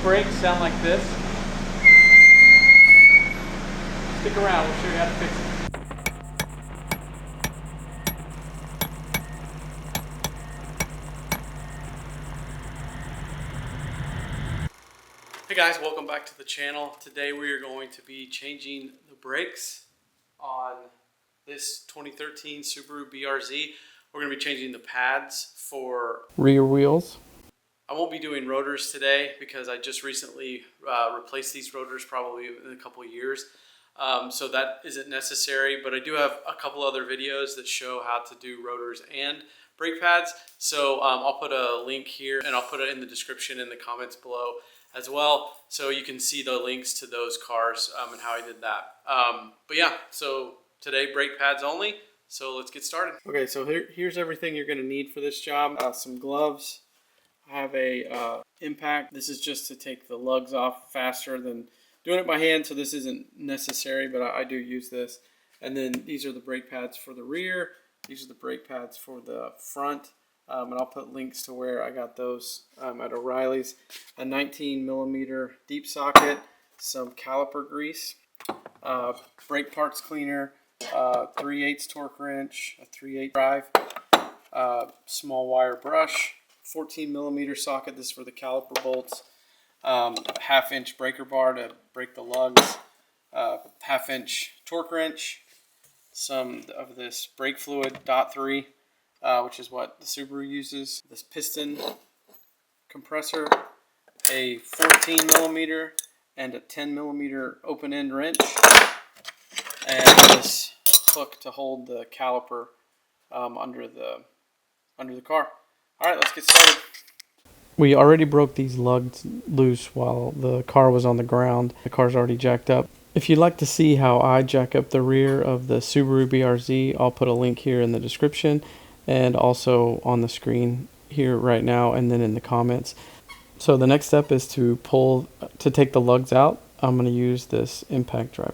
brakes sound like this. Stick around, we'll show you how to fix it. Hey guys, welcome back to the channel. Today we are going to be changing the brakes on this 2013 Subaru BRZ. We're going to be changing the pads for rear wheels. I won't be doing rotors today because I just recently replaced these rotors probably in a couple of years. So that isn't necessary, but I do have a couple other videos that show how to do rotors and brake pads. So I'll put a link here and I'll put it in the description in the comments below as well, so you can see the links to those cars and how I did that. But yeah, so today brake pads only, so let's get started. Okay, so here's everything you're going to need for this job. Some gloves. I have a impact. This is just to take the lugs off faster than doing it by hand, so this isn't necessary, but I do use this. And then these are the brake pads for the rear. These are the brake pads for the front. And I'll put links to where I got those at O'Reilly's. A 19mm deep socket, some caliper grease, brake parts cleaner, 3/8 torque wrench, a 3/8 drive, small wire brush, 14mm socket. This is for the caliper bolts. A 1/2-inch breaker bar to break the lugs. 1/2-inch torque wrench. Some of this brake fluid, .3, which is what the Subaru uses. This piston compressor, a 14mm and a 10mm open end wrench, and this hook to hold the caliper under the car. All right, let's get started. We already broke these lugs loose while the car was on the ground. The car's already jacked up. If you'd like to see how I jack up the rear of the Subaru BRZ, I'll put a link here in the description and also on the screen here right now and then in the comments. So the next step is to take the lugs out. I'm going to use this impact driver.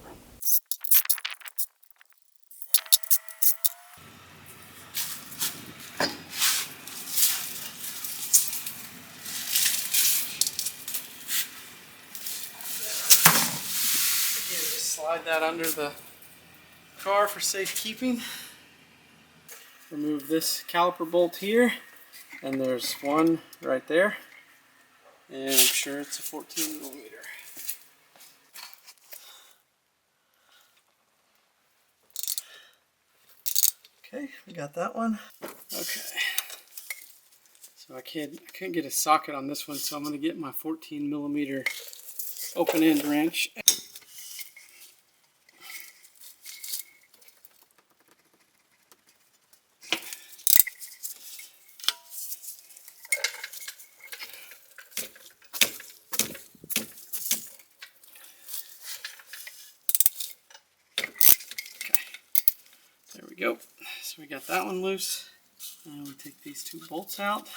Slide that under the car for safekeeping. Remove this caliper bolt here, and there's one right there, and I'm sure it's a 14mm. Okay, we got that one. Okay, so I couldn't get a socket on this one, so I'm going to get my 14mm open end wrench. There we go. So we got that one loose. And we take these two bolts out.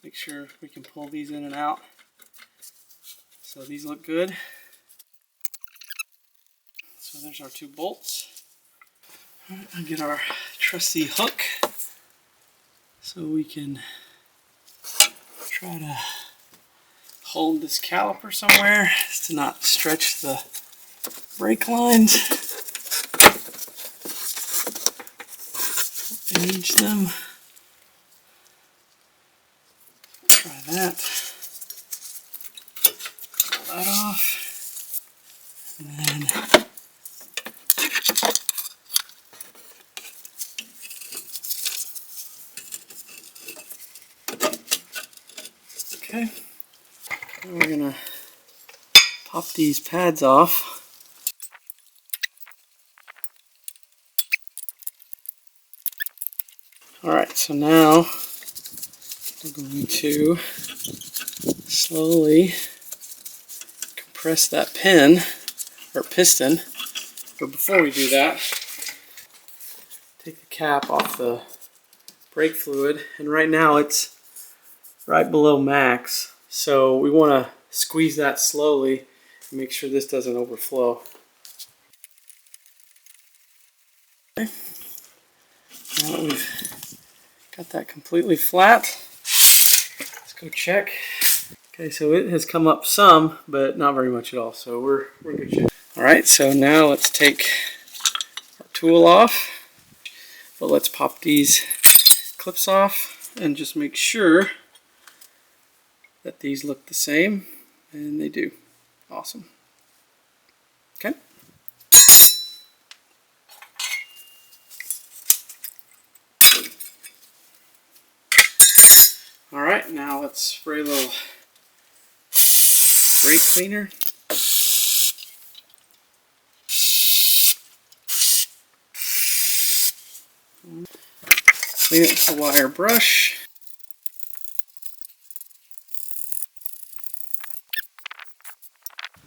Make sure we can pull these in and out. So these look good. So there's our two bolts. All right, I'll get our trusty hook so we can try to hold this caliper somewhere to not stretch the brake lines. Arrange them. Try that. Pull that off. And then okay. Then we're gonna pop these pads off. Alright, so now we're going to slowly compress that pin, or piston, but before we do that, take the cap off the brake fluid, and right now it's right below max, so we want to squeeze that slowly and make sure this doesn't overflow. Okay. Now that we've got that completely flat, let's go check. Okay, so it has come up some, but not very much at all. So we're in good shape. All right, so now let's take our tool off. But let's pop these clips off and just make sure that these look the same, and they do. Awesome. Okay. All right, now let's spray a little brake cleaner. Clean it with a wire brush.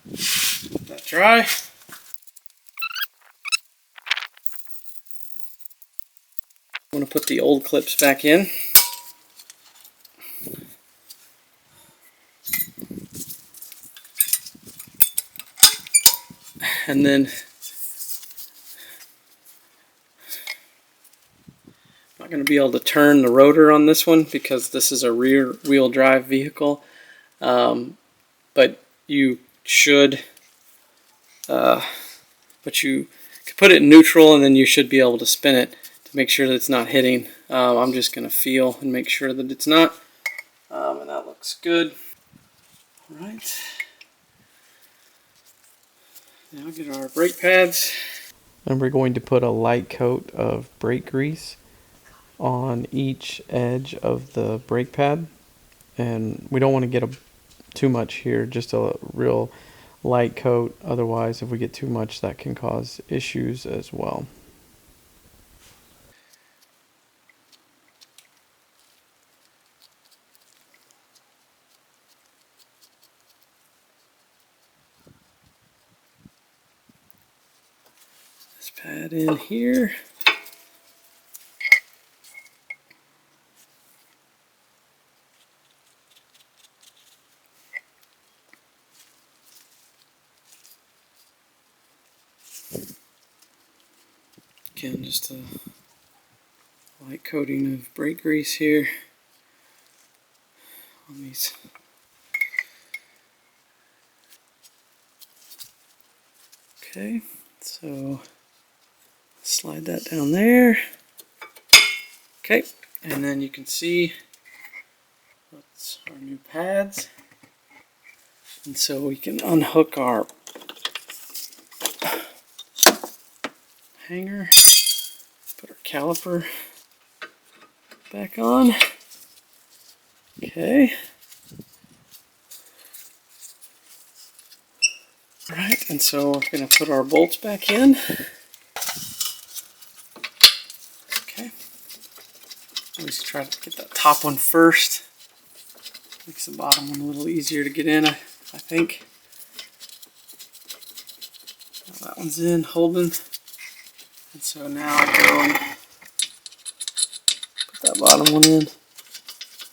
Let that dry. I'm going to put the old clips back in. And then I'm not going to be able to turn the rotor on this one because this is a rear wheel drive vehicle. But you should, but you can put it in neutral and then you should be able to spin it to make sure that it's not hitting. I'm just going to feel and make sure that it's not. And that looks good. All right. Now get our brake pads. And we're going to put a light coat of brake grease on each edge of the brake pad. And we don't want to get too much here, just a real light coat. Otherwise, if we get too much, that can cause issues as well. This pad in here. Again, just a light coating of brake grease here on these. Okay, so slide that down there. Okay, and then you can see that's our new pads. And so we can unhook our hanger, put our caliper back on. Okay. Alright, and so we're going to put our bolts back in. Okay. Always try to get that top one first. Makes the bottom one a little easier to get in, I think. Now that one's in, holding. And so now I go and put that bottom one in.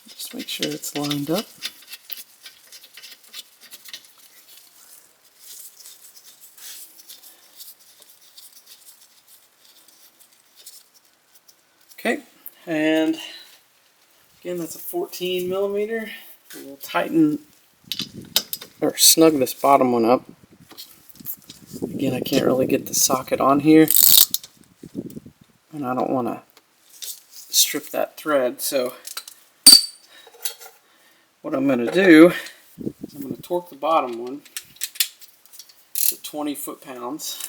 Just make sure it's lined up. Okay, and again, that's a 14 millimeter. We'll tighten or snug this bottom one up. Again, I can't really get the socket on here, and I don't want to strip that thread, so what I'm going to do is I'm going to torque the bottom one to 20 foot-pounds.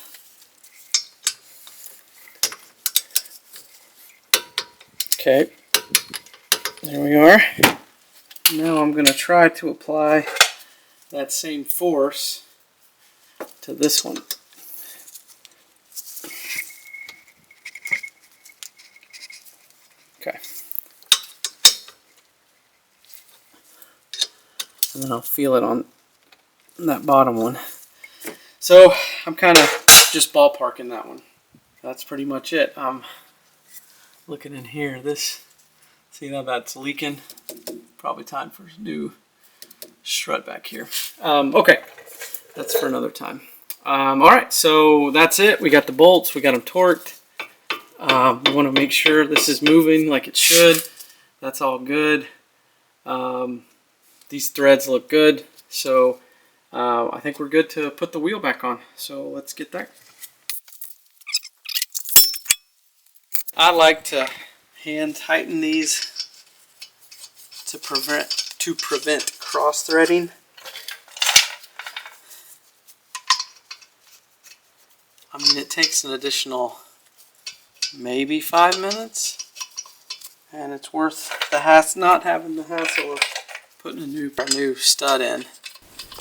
Okay, there we are. Now I'm going to try to apply that same force to this one. Okay. And then I'll feel it on that bottom one. So I'm kind of just ballparking that one. That's pretty much it. Looking in here, see how that's leaking? Probably time for a new strut back here. Okay, that's for another time. Alright, so that's it. We got the bolts, we got them torqued. We want to make sure this is moving like it should. That's all good. These threads look good, so I think we're good to put the wheel back on. So let's get that. I like to hand tighten these to prevent cross threading. I mean, it takes an additional maybe 5 minutes, and it's worth the hassle, not having the hassle of putting a new stud in.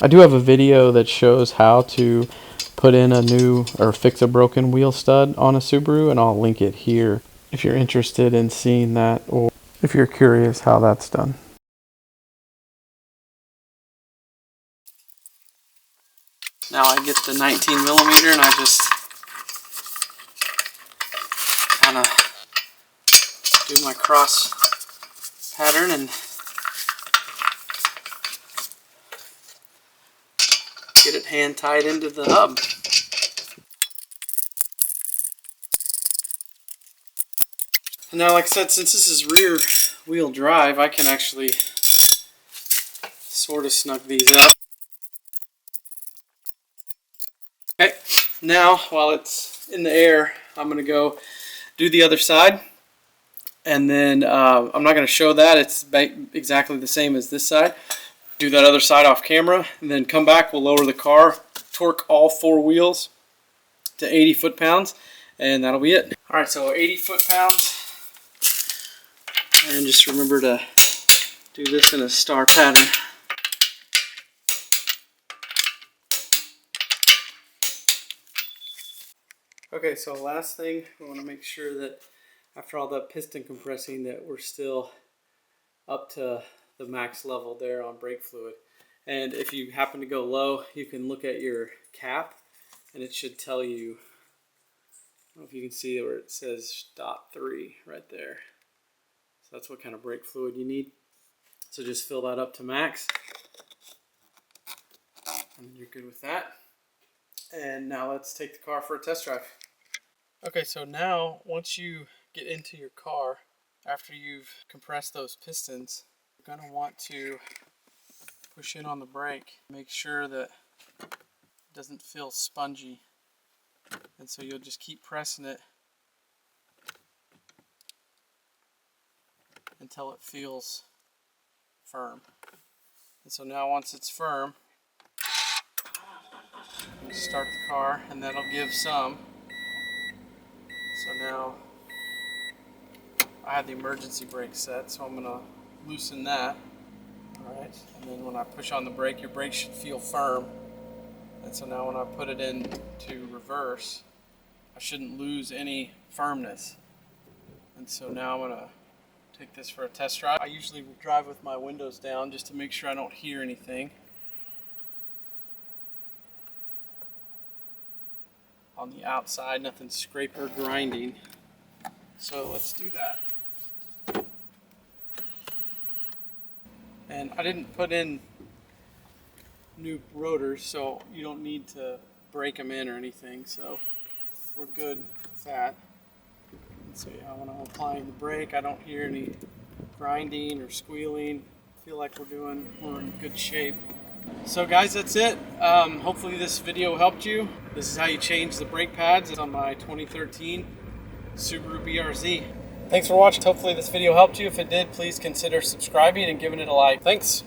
I do have a video that shows how to put in a new or fix a broken wheel stud on a Subaru, and I'll link it here if you're interested in seeing that, or if you're curious how that's done. Now I get the 19mm and I just kind of do my cross pattern and get it hand tied into the hub. And now, like I said, since this is rear wheel drive, I can actually sort of snug these up. Okay, now while it's in the air, I'm going to go do the other side. And then I'm not going to show that. It's exactly the same as this side. Do that other side off camera, and then come back. We'll lower the car, torque all 4 wheels to 80 foot-pounds, and that'll be it. All right, so 80 foot-pounds. And just remember to do this in a star pattern. Okay, so last thing, we want to make sure that after all that piston compressing that we're still up to the max level there on brake fluid. And if you happen to go low, you can look at your cap and it should tell you, I don't know if you can see where it says .3 right there. So that's what kind of brake fluid you need. So just fill that up to max. And you're good with that. And now let's take the car for a test drive. Okay, so now once you get into your car, after you've compressed those pistons, you're going to want to push in on the brake. Make sure that it doesn't feel spongy. And so you'll just keep pressing it until it feels firm. And so now once it's firm, start the car and that'll give some. So now I have the emergency brake set, so I'm going to loosen that. Alright, and then when I push on the brake, your brake should feel firm. And so now when I put it into reverse, I shouldn't lose any firmness. And so now I'm going to take this for a test drive. I usually drive with my windows down just to make sure I don't hear anything on the outside, nothing scraping or grinding. So let's do that. And I didn't put in new rotors, so you don't need to break them in or anything, so we're good with that. And so yeah, when I'm applying the brake, I don't hear any grinding or squealing. I feel like we're in good shape. So guys, that's it. Hopefully this video helped you. This is how you change the brake pads. It's on my 2013 Subaru BRZ. Thanks for watching. Hopefully this video helped you. If it did, please consider subscribing and giving it a like. Thanks.